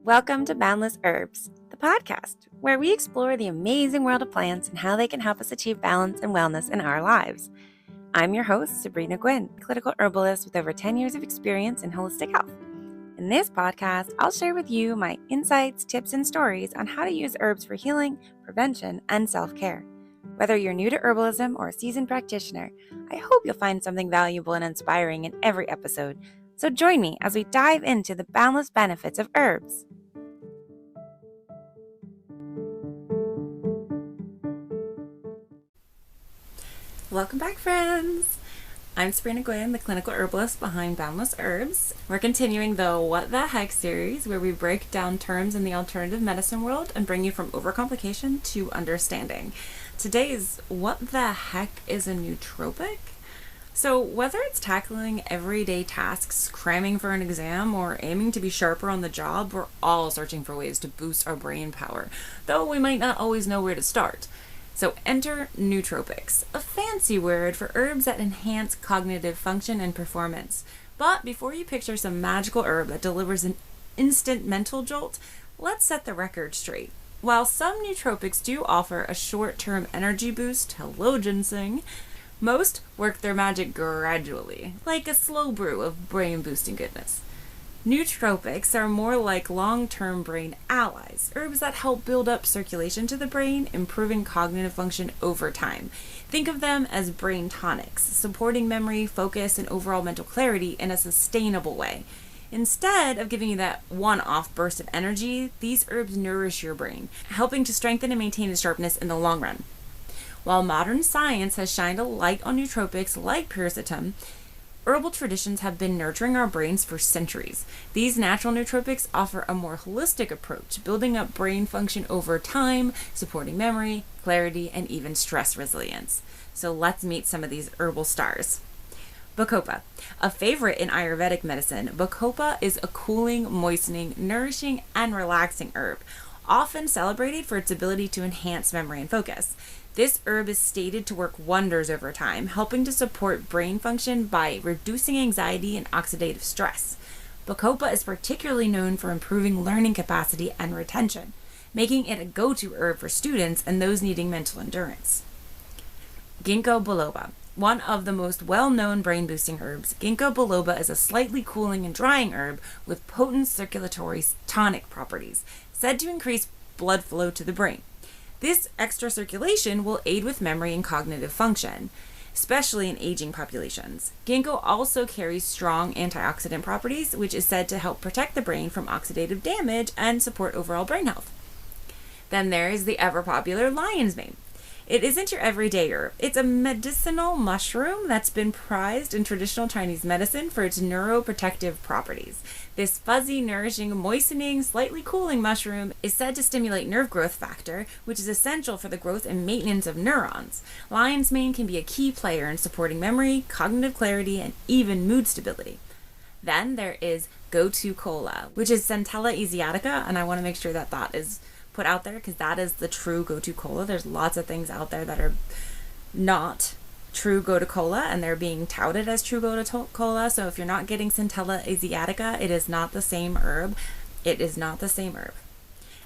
Welcome to Boundless Herbs, the podcast where we explore the amazing world of plants and how they can help us achieve balance and wellness in our lives. I'm your host, Sabrina Gwynn, clinical herbalist with over 10 years of experience in holistic health. In this podcast, I'll share with you my insights, tips, and stories on how to use herbs for healing, prevention, and self-care. Whether you're new to herbalism or a seasoned practitioner, I hope you'll find something valuable and inspiring in every episode. So join me as we dive into the boundless benefits of herbs. Welcome back, friends! I'm Sabrina Gwynn, the clinical herbalist behind Boundless Herbs. We're continuing the What the Heck series, where we break down terms in the alternative medicine world and bring you from overcomplication to understanding. Today's What the Heck is a nootropic? So whether it's tackling everyday tasks, cramming for an exam, or aiming to be sharper on the job, we're all searching for ways to boost our brain power, though we might not always know where to start. So enter nootropics, a fancy word for herbs that enhance cognitive function and performance. But before you picture some magical herb that delivers an instant mental jolt, let's set the record straight. While some nootropics do offer a short-term energy boost, hello ginseng, most work their magic gradually, like a slow brew of brain-boosting goodness. Nootropics are more like long-term brain allies, herbs that help build up circulation to the brain, improving cognitive function over time. Think of them as brain tonics, supporting memory, focus, and overall mental clarity in a sustainable way. Instead of giving you that one-off burst of energy, these herbs nourish your brain, helping to strengthen and maintain its sharpness in the long run. While modern science has shined a light on nootropics like piracetam, herbal traditions have been nurturing our brains for centuries. These natural nootropics offer a more holistic approach, building up brain function over time, supporting memory, clarity, and even stress resilience. So let's meet some of these herbal stars. Bacopa. A favorite in Ayurvedic medicine, Bacopa is a cooling, moistening, nourishing, and relaxing herb, often celebrated for its ability to enhance memory and focus. This herb is stated to work wonders over time, helping to support brain function by reducing anxiety and oxidative stress. Bacopa is particularly known for improving learning capacity and retention, making it a go-to herb for students and those needing mental endurance. Ginkgo biloba. One of the most well-known brain-boosting herbs, Ginkgo biloba is a slightly cooling and drying herb with potent circulatory tonic properties, said to increase blood flow to the brain. This extra circulation will aid with memory and cognitive function, especially in aging populations. Ginkgo also carries strong antioxidant properties, which is said to help protect the brain from oxidative damage and support overall brain health. Then there is the ever-popular lion's mane. It isn't your everyday herb. It's a medicinal mushroom that's been prized in traditional Chinese medicine for its neuroprotective properties. This fuzzy, nourishing, moistening, slightly cooling mushroom is said to stimulate nerve growth factor, which is essential for the growth and maintenance of neurons. Lion's mane can be a key player in supporting memory, cognitive clarity, and even mood stability. Then there is Gotu Kola, which is Centella asiatica, and I want to make sure that that is put out there because that is the true Gotu Kola. There's lots of things out there that are not true Gotu Kola and they're being touted as true Gotu Kola. So if you're not getting Centella asiatica, it is not the same herb. It is not the same herb.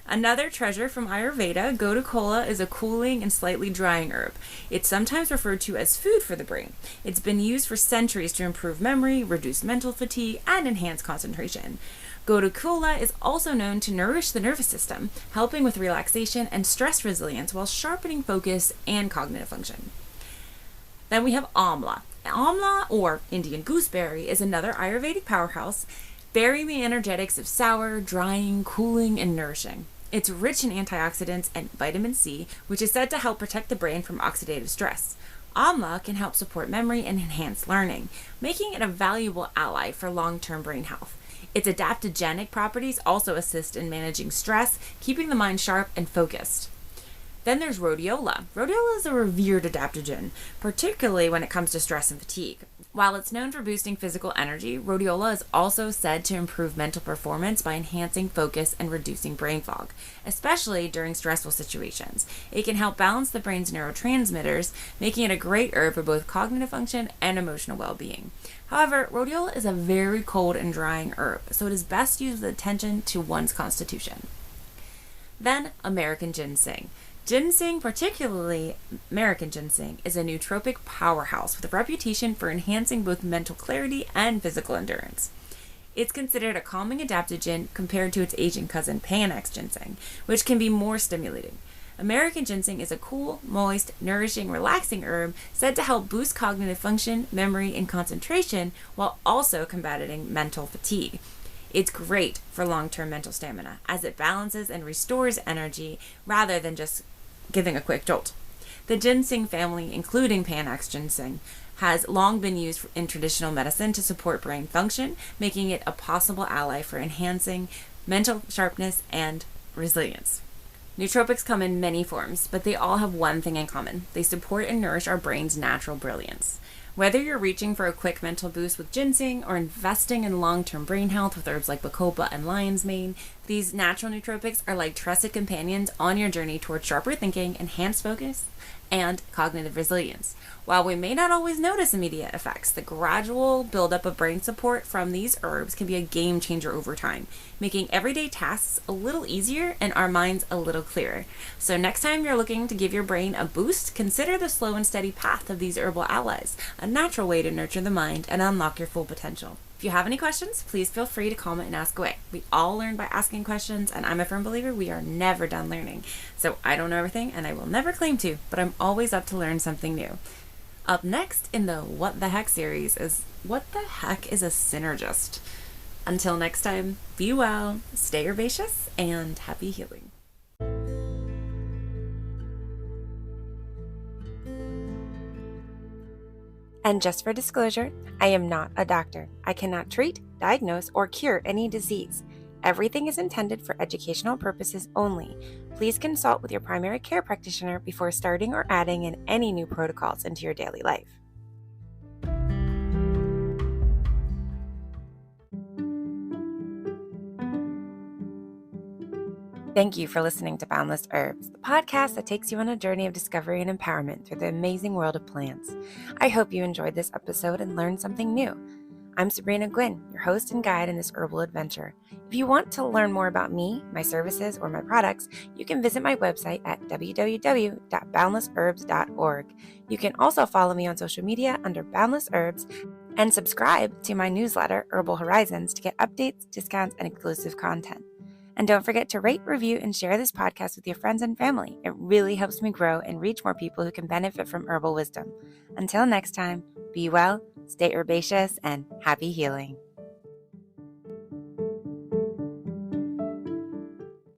Another treasure from Ayurveda, Gotu Kola is a cooling and slightly drying herb. It's sometimes referred to as food for the brain. It's been used for centuries to improve memory, reduce mental fatigue, and enhance concentration. Gotu Kola is also known to nourish the nervous system, helping with relaxation and stress resilience while sharpening focus and cognitive function. Then we have Amla. Amla, or Indian gooseberry, is another Ayurvedic powerhouse, bearing the energetics of sour, drying, cooling, and nourishing. It's rich in antioxidants and vitamin C, which is said to help protect the brain from oxidative stress. Amla can help support memory and enhance learning, making it a valuable ally for long-term brain health. Its adaptogenic properties also assist in managing stress, keeping the mind sharp and focused. Then there's rhodiola. Rhodiola is a revered adaptogen, particularly when it comes to stress and fatigue. While it's known for boosting physical energy, rhodiola is also said to improve mental performance by enhancing focus and reducing brain fog, especially during stressful situations. It can help balance the brain's neurotransmitters, making it a great herb for both cognitive function and emotional well-being. However, rhodiola is a very cold and drying herb, so it is best used with attention to one's constitution. Then, American ginseng. Ginseng, particularly American ginseng, is a nootropic powerhouse with a reputation for enhancing both mental clarity and physical endurance. It's considered a calming adaptogen compared to its Asian cousin Panax ginseng, which can be more stimulating. American ginseng is a cool, moist, nourishing, relaxing herb said to help boost cognitive function, memory, and concentration while also combating mental fatigue. It's great for long-term mental stamina as it balances and restores energy rather than just giving a quick jolt. The ginseng family, including Panax ginseng, has long been used in traditional medicine to support brain function, making it a possible ally for enhancing mental sharpness and resilience. Nootropics come in many forms, but they all have one thing in common. They support and nourish our brain's natural brilliance. Whether you're reaching for a quick mental boost with ginseng or investing in long-term brain health with herbs like bacopa and lion's mane, these natural nootropics are like trusted companions on your journey towards sharper thinking, enhanced focus, and cognitive resilience. While we may not always notice immediate effects, the gradual buildup of brain support from these herbs can be a game changer over time, making everyday tasks a little easier and our minds a little clearer. So next time you're looking to give your brain a boost, consider the slow and steady path of these herbal allies, a natural way to nurture the mind and unlock your full potential. If you have any questions, please feel free to comment and ask away. We all learn by asking questions, and I'm a firm believer we are never done learning. So I don't know everything, and I will never claim to, but I'm always up to learn something new. Up next in the What the Heck series is what the heck is a synergist? Until next time, be well, stay herbaceous, and happy healing. And just for disclosure, I am not a doctor. I cannot treat, diagnose, or cure any disease. Everything is intended for educational purposes only. Please consult with your primary care practitioner before starting or adding in any new protocols into your daily life. Thank you for listening to Boundless Herbs, the podcast that takes you on a journey of discovery and empowerment through the amazing world of plants. I hope you enjoyed this episode and learned something new. I'm Sabrina Gwynn, your host and guide in this herbal adventure. If you want to learn more about me, my services, or my products, you can visit my website at www.boundlessherbs.org. You can also follow me on social media under Boundless Herbs and subscribe to my newsletter, Herbal Horizons, to get updates, discounts, and exclusive content. And don't forget to rate, review, and share this podcast with your friends and family. It really helps me grow and reach more people who can benefit from herbal wisdom. Until next time, be well, stay herbaceous, and happy healing.